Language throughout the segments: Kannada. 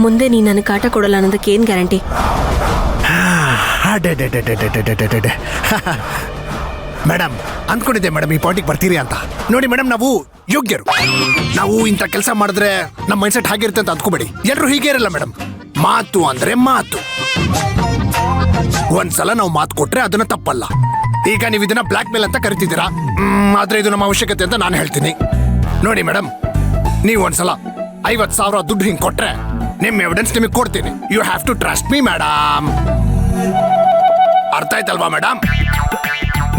ಮುಂದೆ ನೀನು ನನಗೆ ಕಾಟ ಕೊಡಲ್ಲ ಅನ್ನೋದಕ್ಕೆ ಏನು ಗ್ಯಾರಂಟಿ? ಮೇಡಮ್ ಅಂದ್ಕೊಂಡಿದ್ದೆ ಮೇಡಮ್ ಈ ಪಾಯಿಂಟಿಗೆ ಬರ್ತೀರಿ ಅಂತ. ನೋಡಿ ಮೇಡಮ್, ನಾವು ಯೋಗ್ಯರು. ನಾವು ಇಂಥ ಕೆಲಸ ಮಾಡಿದ್ರೆ ನಮ್ಮ ಮೈಂಡ್ಸೆಟ್ ಹಾಗಿರುತ್ತೆ ಅಂತ ಅಂದ್ಕೋಬೇಡಿ. ಎಲ್ಲರೂ ಹೀಗೆ ಇರಲ್ಲ ಮೇಡಮ್. ಮಾತು ಅಂದ್ರೆ ಮಾತು. ಒಂದ್ಸಲ ನಾವು ಮಾತು ಕೊಟ್ರೆ ಅದನ್ನ ತಪ್ಪಲ್ಲ. ಈಗ ನೀವು ಇದನ್ನ ಬ್ಲ್ಯಾಕ್ ಮೇಲ್ ಅಂತ ಕರಿತಿದ್ದೀರಾ, ಆದ್ರೆ ಇದು ನಮ್ಮ ಅವಶ್ಯಕತೆ ಅಂತ ನಾನು ಹೇಳ್ತೀನಿ. ನೋಡಿ ಮೇಡಮ್, ನೀವು ಒಂದ್ಸಲ 50,000 ದುಡ್ಡು ಹಿಂಗೆ ಕೊಟ್ರೆ ನಿಮ್ಮ ಎವಿಡೆನ್ಸ್ ನಿಮಗೆ ಕೊಡ್ತೀನಿ. You have to trust me madam. ಅರ್ಥ ಆಯ್ತಲ್ವಾ ಮೇಡಮ್?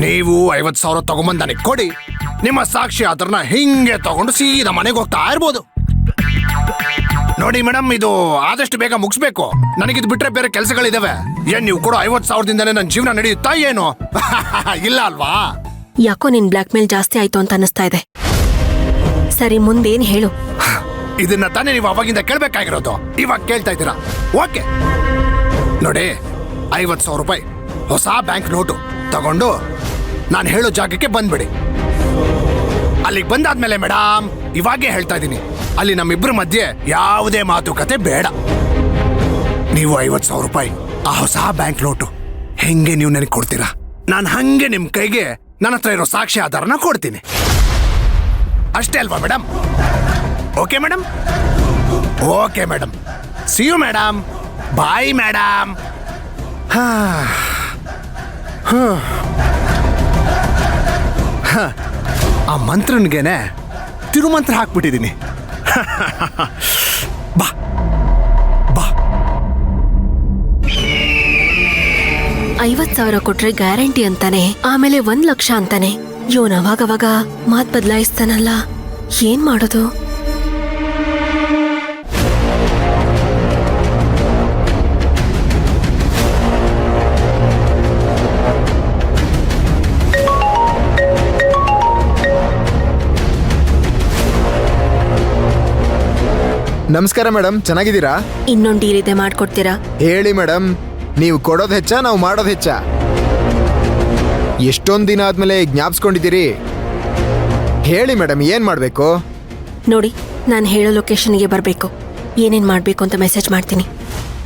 ನೀವು 50,000 ತಗೊಂಬಂದು ನನಗೆ ಕೊಡಿ. ನಿಮ್ಮ ಸಾಕ್ಷಿ ಆಧಾರನ ಹಿಂಗೆ ತಗೊಂಡು ಸೀದಾ ಮನೆಗೆ ಹೋಗ್ತಾ ಇರ್ಬೋದು. ನೋಡಿ ಮೇಡಮ್, ಇದು ಆದಷ್ಟು ಬೇಗ ಮುಗಿಸ್ಬೇಕು. ನನಗಿದು ಬಿಟ್ರೆ ಬೇರೆ ಕೆಲಸಗಳಿದಾವೆ. ಏನ್ ನೀವು ಕೊಡೋ 50,000ದಿಂದನೇ ನನ್ನ ಜೀವನ ನಡೆಯುತ್ತಾ ಏನು? ಇಲ್ಲ ಅಲ್ವಾ? ಯಾಕೋ ನಿನ್ ಬ್ಲ್ಯಾಕ್ ಮೇಲ್ ಜಾಸ್ತಿ ಆಯ್ತು ಅಂತ ಅನಿಸ್ತಾ ಇದೆ. ಸರಿ, ಮುಂದೇನು ಹೇಳು? ಇದನ್ನ ತಾನೇ ನೀವು ಅವಾಗಿಂದ ಕೇಳ್ಬೇಕಾಗಿರೋದು. ಇವಾಗ ಕೇಳ್ತಾ ಇದ್ದೀರಾ. ಓಕೆ ನೋಡಿ, 50,000 ರೂಪಾಯಿ ಹೊಸ ಬ್ಯಾಂಕ್ ನೋಟು ತಗೊಂಡು ನಾನು ಹೇಳೋ ಜಾಗಕ್ಕೆ ಬಂದ್ಬಿಡಿ. ಅಲ್ಲಿಗೆ ಬಂದಾದ್ಮೇಲೆ ಮೇಡಮ್, ಇವಾಗೇ ಹೇಳ್ತಾ ಇದ್ದೀನಿ, ಅಲ್ಲಿ ನಮ್ಮಿಬ್ಬರ ಮಧ್ಯೆ ಯಾವುದೇ ಮಾತುಕತೆ ಬೇಡ. ನೀವು 50,000 ರೂಪಾಯಿ ಆ ಹೊಸ ಬ್ಯಾಂಕ್ ನೋಟು ಹೆಂಗೆ ನೀವು ನನಗೆ ಕೊಡ್ತೀರಾ, ನಾನು ಹಂಗೆ ನಿಮ್ ಕೈಗೆ ನನ್ನ ಹತ್ರ ಇರೋ ಸಾಕ್ಷಿ ಆಧಾರನ ಕೊಡ್ತೀನಿ. ಅಷ್ಟೇ ಅಲ್ವಾ madam? Okay madam? Okay madam. See you madam. Bye madam. ಆ ಮಂತ್ರನ್ಗೆನೆ ತಿರುಮಂತ್ರ ಹಾಕ್ಬಿಟ್ಟಿದ್ದೀನಿ. ಬಾ ಬಾ. 50,000 ಕೊಟ್ರೆ ಗ್ಯಾರಂಟಿ ಅಂತಾನೆ, ಆಮೇಲೆ 1,00,000 ಅಂತಾನೆ. ಇವನ್ ಅವಾಗವಾಗ ಮಾತ್ ಬದಲಾಯಿಸ್ತಾನಲ್ಲ, ಏನ್ ಮಾಡೋದು? ನಮಸ್ಕಾರ ಮೇಡಮ್, ಚೆನ್ನಾಗಿದ್ದೀರಾ? ಇನ್ನೊಂದು ಡೀಲ್ ಇದೆ, ಮಾಡ್ಕೊಡ್ತೀರಾ? ಹೇಳಿ ಮೇಡಮ್, ನೀವು ಕೊಡೋದು ಹೆಚ್ಚಾ ನಾವು ಮಾಡೋದು ಹೆಚ್ಚಾ? ಎಷ್ಟೊಂದು ದಿನ ಆದ್ಮೇಲೆ ಜ್ಞಾಪಿಸ್ಕೊಂಡಿದ್ದೀರಿ. ಹೇಳಿ ಮೇಡಮ್, ಏನ್ ಮಾಡಬೇಕು? ನೋಡಿ, ನಾನು ಹೇಳೋ ಲೊಕೇಶನ್ಗೆ ಬರಬೇಕು. ಏನೇನು ಮಾಡಬೇಕು ಅಂತ ಮೆಸೇಜ್ ಮಾಡ್ತೀನಿ.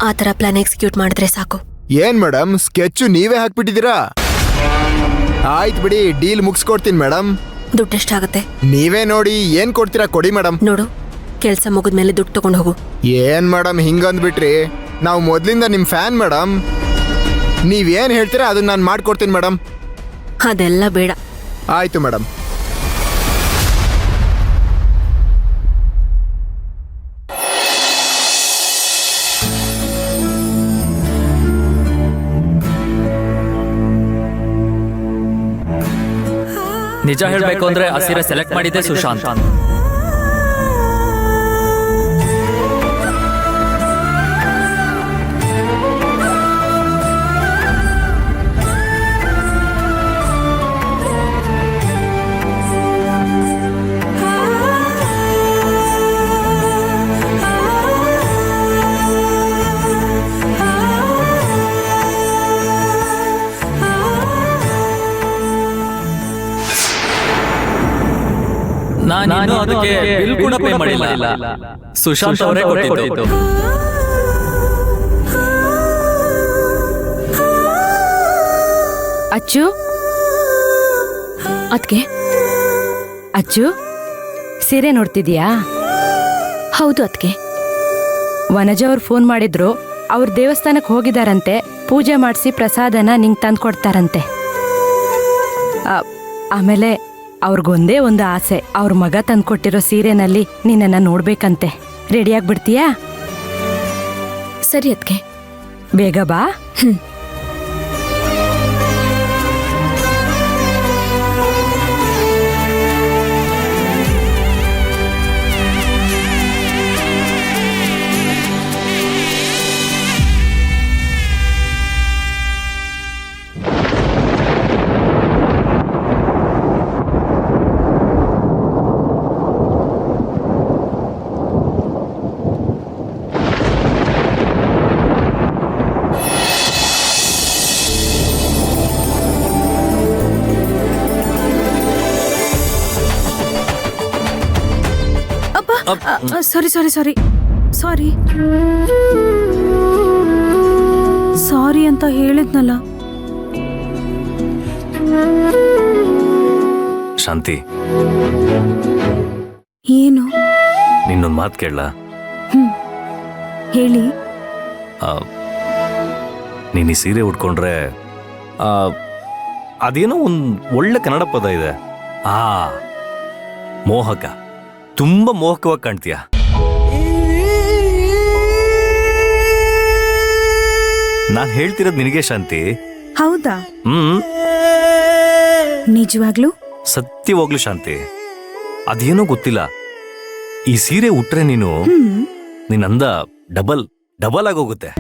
ಆ ಥರ ಪ್ಲಾನ್ ಎಕ್ಸಿಕ್ಯೂಟ್ ಮಾಡಿದ್ರೆ ಸಾಕು. ಏನ್ ಮೇಡಮ್, ಸ್ಕೆಚ್ ನೀವೇ ಹಾಕ್ಬಿಟ್ಟಿದ್ದೀರಾ? ಆಯ್ತು ಬಿಡಿ, ಡೀಲ್ ಮುಗಿಸ್ಕೊಡ್ತೀನಿ ಮೇಡಮ್. ದುಡ್ಡೆಷ್ಟಾಗುತ್ತೆ? ನೀವೇ ನೋಡಿ ಏನ್ ಕೊಡ್ತೀರಾ ಕೊಡಿ ಮೇಡಮ್. ನೋಡು, ಕೆಲಸ ಮುಗಿದ್ಮೇಲೆ ದುಡ್ಡು ತಗೊಂಡು ಹೋಗು. ಏನ್ ಮೇಡಮ್ ಹಿಂಗಂದ್ಬಿಟ್ರಿ? ನಾವು ಮೊದ್ಲಿಂದ ನಿಮ್ ಫ್ಯಾನ್ ಮೇಡಮ್. ನೀವೇನ್ ಹೇಳ್ತೀರಾ ಅದನ್ನ ನಾನು ಮಾಡ್ಕೊಡ್ತೀನಿ ಮೇಡಮ್. ಅದೆಲ್ಲ ಬೇಡ. ಆಯ್ತು ಮೇಡಮ್. ನಿಜ ಹೇಳ್ಬೇಕು ಅಂದ್ರೆ ಆ ಸೀರೆ ಸೆಲೆಕ್ಟ್ ಮಾಡಿದ್ದೆ ಸುಶಾಂತ್. ನಾನು ಅದಕ್ಕೆ ಬಿಲ್ ಕೂಡ ಪೇ ಮಾಡಿಲ್ಲ. ಸುಶಾಂತ್ ಅವರೇ ಕೊಟ್ಟಿದ್ದು. ಅಚ್ಚು, ಅದ್ಕೆ ಅಚ್ಚು ಸೀರೆ ನೋಡ್ತಿದ್ಯಾ? ಹೌದು ಅದಕ್ಕೆ. ವನಜ ಅವ್ರು ಫೋನ್ ಮಾಡಿದ್ರು, ಅವ್ರ ದೇವಸ್ಥಾನಕ್ಕೆ ಹೋಗಿದಾರಂತೆ. ಪೂಜೆ ಮಾಡಿಸಿ ಪ್ರಸಾದನ ನಿಂಗೆ ತಂದು ಕೊಡ್ತಾರಂತೆ. ಆಮೇಲೆ ಅವ್ರಿಗೊಂದೇ ಒಂದು ಆಸೆ, ಅವ್ರ ಮಗ ತಂದ್ಕೊಟ್ಟಿರೋ ಸೀರೆನಲ್ಲಿ ನಿನ್ನನ್ನು ನೋಡ್ಬೇಕಂತೆ. ರೆಡಿ ಆಗ್ಬಿಡ್ತೀಯಾ? ಸರಿ ಅದಕ್ಕೆ, ಬೇಗ ಬಾ. ಸಾರಿ ಸಾರಿ ಸಾರಿ ಅಂತ ಹೇಳಿದ್ನಲ್ಲ. ಶಾಂತಿ, ಏನು? ನಿನ್ನೊಂದು ಮಾತು ಕೇಳಲ್ಲ? ಹೇಳಿ. ನೀನು ಈ ಸೀರೆ ಉಟ್ಕೊಂಡ್ರೆ ಅದೇನೋ ಒಂದು ಒಳ್ಳೆ ಕನ್ನಡ ಪದ ಇದೆ, ಮೋಹಕ. ತುಂಬಾ ಮೋಹಕವಾಗಿ ಕಾಣ್ತೀಯ. ನಾನು ಹೇಳ್ತಿರೋದು ನಿನಗೆ ಶಾಂತಿ. ಹೌದಾ? ನಿಜವಾಗ್ಲೂ? ಸತ್ಯವಾಗ್ಲು ಶಾಂತಿ. ಅದೇನೋ ಗೊತ್ತಿಲ್ಲ, ಈ ಸೀರೆ ಉಟ್ರೆ ನೀನು ನಿನ್ನ ಅಂದ ಡಬಲ್ ಆಗೋಗುತ್ತೆ.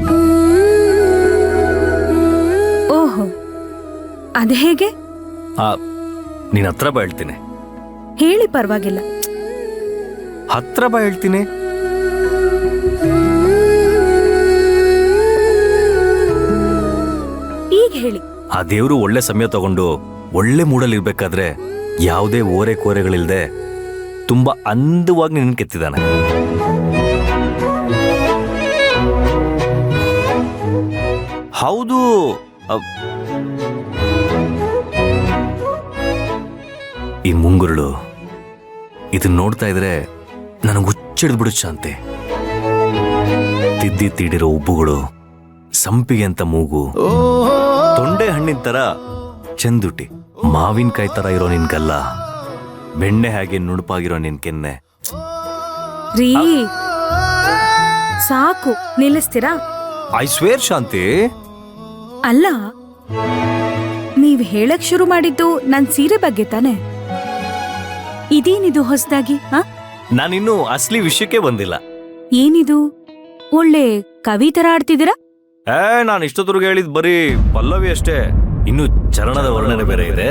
ಓಹೋ, ಅದ ಹೇಗೆ? ನೀನ್ ಹತ್ರ ಬಾ ಹೇಳ್ತೀನಿ. ಹೇಳಿ, ಪರವಾಗಿಲ್ಲ. ಹತ್ರ ಬಾ ಹೇಳ್ತೀನಿ. ಈಗ ಹೇಳಿ. ಆ ದೇವ್ರು ಒಳ್ಳೆ ಸಮಯ ತಗೊಂಡು ಒಳ್ಳೆ ಮೂಡಲ್ಲಿ ಇರ್ಬೇಕಾದ್ರೆ ಯಾವುದೇ ಓರೆ ಕೋರೆಗಳಿಲ್ದೆ ತುಂಬಾ ಅಂದವಾಗಿ ನಿನ್ನ ಕೆತ್ತಿದಾನೆ. ಹೌದು, ಈ ಮುಂಗುರುಳು ಇದನ್ನ ನೋಡ್ತಾ ಇದ್ರೆ ನನಗೆ ಹುಚ್ಚಿಡ್ದು ಬಿಡುತ್ತೆ ಶಾಂತಿ. ತಿದ್ದಿ ತೀಡಿರೋ ಉಬ್ಬುಗಳು, ಸಂಪಿಗೆ ಅಂತ ಮೂಗು, ತೊಂಡೆ ಹಣ್ಣಿನ ತರ ಚಂದುಟಿ, ಮಾವಿನಕಾಯಿ ತರ ಇರೋ ನಿನ್ ಗಲ್ಲ, ಬೆಣ್ಣೆ ಹಾಗೆ ನುಣುಪಾಗಿರೋ ನಿನ್ ಕೆನ್ನೆ. ರೀ, ಸಾಕು, ನಿಲ್ಲಿಸ್ತೀರಾ? ಐ ಸ್ವೇರ್ ಶಾಂತಿ. ಅಲ್ಲ, ನೀವ್ ಹೇಳಕ್ ಶುರು ಮಾಡಿದ್ದು ನನ್ ಸೀರೆ ಬಗ್ಗೆ ತಾನೆ? ಇದೇನಿದು ಹೊಸದಾಗಿ? ನಾನಿನ್ನೂ ಅಸಲಿ ವಿಷಯಕ್ಕೆ ಬಂದಿಲ್ಲ. ಏನಿದು? ಒಳ್ಳೆ ಕವಿ ತರ ಆಡ್ತಿದ್ದೀರಾ? ನಾನು ಇಷ್ಟೊತ್ತರೆಗೂ ಹೇಳಿದ್ ಬರೀ ಪಲ್ಲವಿ ಅಷ್ಟೇ, ಇನ್ನು ಚರಣದ ವರ್ಣನೆ ಬೇರೆ ಇದೆ.